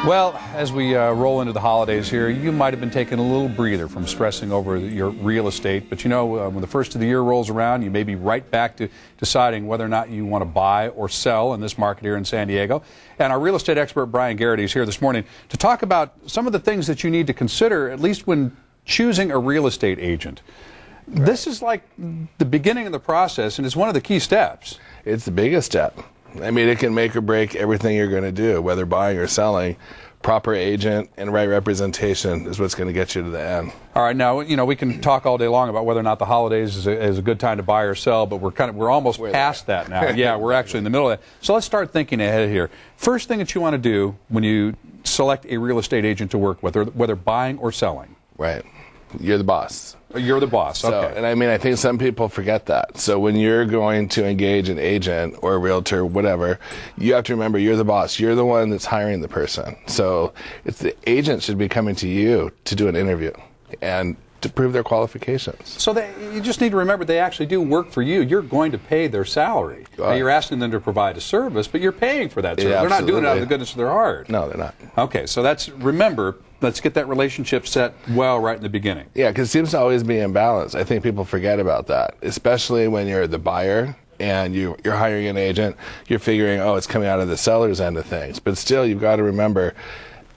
Well, as we roll into the holidays here, you might have been taking a little breather from stressing over your real estate. But you know, when the first of the year rolls around, you may be right back to deciding whether or not you want to buy or sell in this market here in San Diego. And our real estate expert, Bryan Garrity, is here this morning to talk about some of the things that you need to consider, at least when choosing a real estate agent. Right. This is like the beginning of the process, and it's one of the key steps. It's the biggest step. I mean, it can make or break everything you're going to do, whether buying or selling. Proper agent and right representation is what's going to get you to the end. All right, now, you know, we can talk all day long about whether or not the holidays is a good time to buy or sell, but we're almost past that now. Yeah, we're actually in the middle of that. So let's start thinking ahead here. First thing that you want to do when you select a real estate agent to work with, whether buying or selling. Right. You're the boss. You're the boss, okay. So, and I mean, I think some people forget that. So when you're going to engage an agent or a realtor, whatever, you have to remember you're the boss. You're the one that's hiring the person. So it's the agent should be coming to you to do an interview and to prove their qualifications. So you just need to remember they actually do work for you. You're going to pay their salary. Now, you're asking them to provide a service, but you're paying for that service. Yeah, they're not doing it out of the goodness of their heart. No, they're not. Okay, so remember, let's get that relationship set well right in the beginning. Yeah, because it seems to always be imbalanced. I think people forget about that, especially when you're the buyer and you're hiring an agent. You're figuring, oh, it's coming out of the seller's end of things. But still, you've got to remember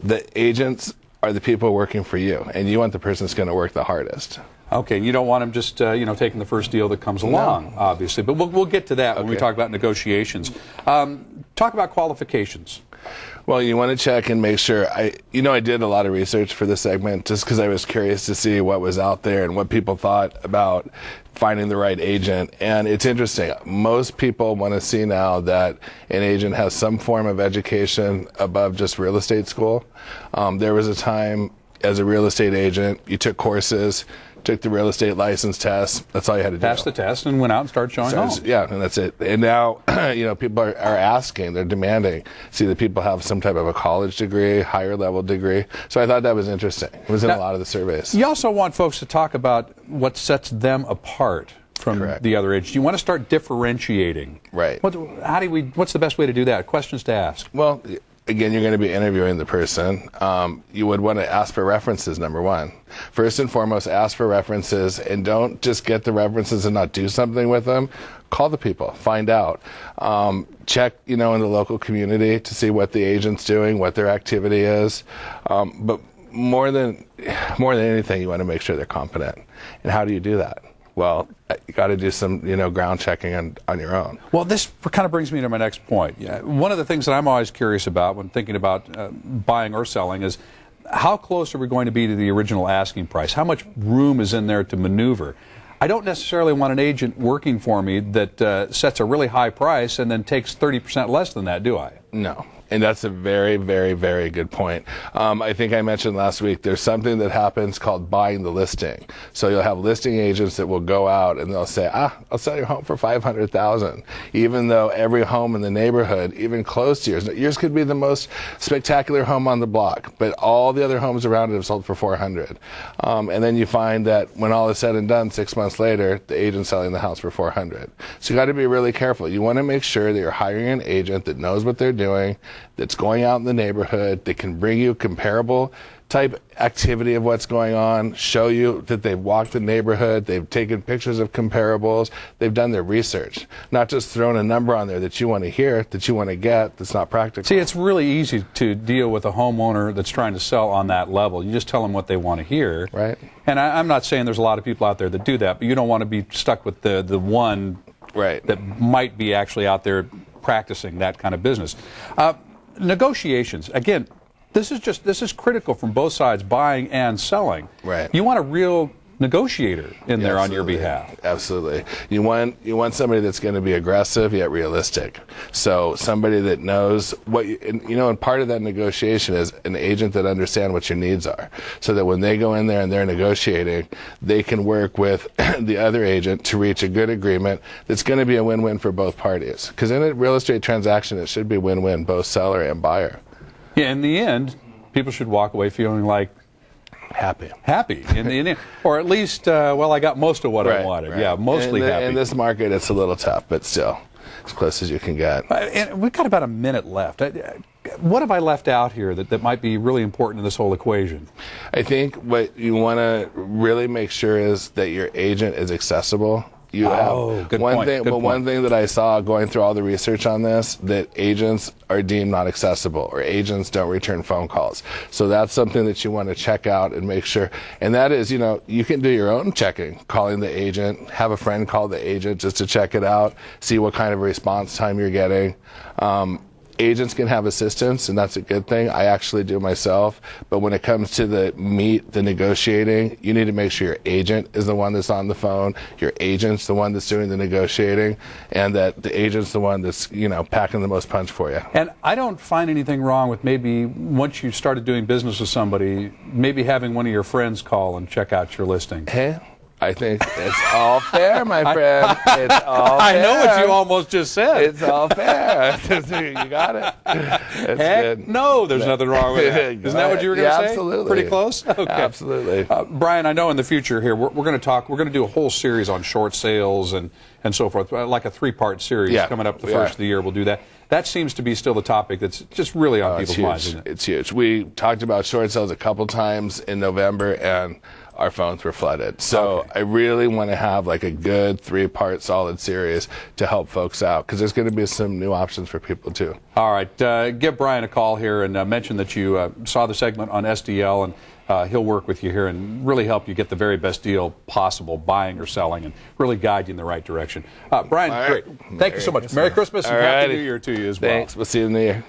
the agents are the people working for you, and you want the person that's going to work the hardest. Okay, you don't want them just taking the first deal that comes along, obviously. But we'll get to that when we talk about negotiations. Talk about qualifications. Well, you want to check and make sure. I did a lot of research for this segment just because I was curious to see what was out there and what people thought about finding the right agent. And it's interesting. Most people want to see now that an agent has some form of education above just real estate school. There was a time as a real estate agent, you took courses, took the real estate license test. That's all you had to do. Passed the test and went out and started showing homes. Yeah, and that's it. And now, people are asking, they're demanding, see that people have some type of a college degree, higher level degree. So I thought that was interesting. It was in a lot of the surveys. You also want folks to talk about what sets them apart from the other agents. You want to start differentiating. Right. What's the best way to do that? Questions to ask. Well, again, you're going to be interviewing the person. You would want to ask for references, number one. First and foremost, ask for references, and don't just get the references and not do something with them. Call the people. Find out. Check, in the local community to see what the agent's doing, what their activity is. But more than anything, you want to make sure they're competent. And how do you do that? Well, you got to do some, ground checking on your own. Well, this kind of brings me to my next point. One of the things that I'm always curious about when thinking about buying or selling is how close are we going to be to the original asking price? How much room is in there to maneuver? I don't necessarily want an agent working for me that sets a really high price and then takes 30% less than that, do I? No. And that's a very, very, very good point. I think I mentioned last week, there's something that happens called buying the listing. So you'll have listing agents that will go out and they'll say, I'll sell your home for $500,000, even though every home in the neighborhood, even close to yours could be the most spectacular home on the block, but all the other homes around it have sold for $400,000. And then you find that when all is said and done, 6 months later, the agent's selling the house for $400,000. So you got to be really careful. You want to make sure that you're hiring an agent that knows what they're doing, that's going out in the neighborhood, that can bring you comparable type activity of what's going on, show you that they've walked the neighborhood, they've taken pictures of comparables, they've done their research, not just thrown a number on there that you want to hear, that you want to get, that's not practical. See, it's really easy to deal with a homeowner that's trying to sell on that level. You just tell them what they want to hear. Right. And I'm not saying there's a lot of people out there that do that, but you don't want to be stuck with the one that might be actually out there practicing that kind of business. Negotiations. Again, this is critical from both sides, buying and selling. Right. You want a real negotiator in there on your behalf. Absolutely. You want somebody that's going to be aggressive yet realistic. So somebody that knows what and part of that negotiation is an agent that understands what your needs are, so that when they go in there and they're negotiating, they can work with the other agent to reach a good agreement that's going to be a win-win for both parties. Because in a real estate transaction, it should be win-win, both seller and buyer. Yeah, in the end, people should walk away feeling like happy in the end, or at least I got most of what I wanted. Yeah, mostly happy. In this market, it's a little tough, but still as close as you can get. And we've got about a minute left. What have I left out here that might be really important in this whole equation? I think what you want to really make sure is that your agent is accessible. You have good one point, thing, good but one point. thing that I saw going through all the research on this, that agents are deemed not accessible, or agents don't return phone calls. So that's something that you want to check out and make sure. And that is, you can do your own checking, calling the agent, have a friend call the agent just to check it out, see what kind of response time you're getting. Agents can have assistants, and that's a good thing. I actually do myself. But when it comes to the negotiating, you need to make sure your agent is the one that's on the phone, your agent's the one that's doing the negotiating, and that the agent's the one that's, packing the most punch for you. And I don't find anything wrong with maybe once you started doing business with somebody, maybe having one of your friends call and check out your listing. Hey, I think it's all fair, my friend. It's all fair. I know what you almost just said. It's all fair. You got it. It's Heck, good. no, there's nothing wrong with that. Isn't that what you were going to say? Absolutely. Pretty close? Okay. Absolutely. Brian, I know in the future here, we're going to do a whole series on short sales and so forth, like a 3-part series coming up the first of the year. We'll do that. That seems to be still the topic that's just really on people's minds, isn't it? It's huge. We talked about short sales a couple times in November, and our phones were flooded. So I really want to have like a good 3-part solid series to help folks out, because there's going to be some new options for people too. All right, give Brian a call here and mention that you saw the segment on SDL, and he'll work with you here and really help you get the very best deal possible, buying or selling, and really guide you in the right direction. Brian, great. Thank you so much. Merry Christmas and Happy New Year to you as well. Thanks. We'll see you in the year.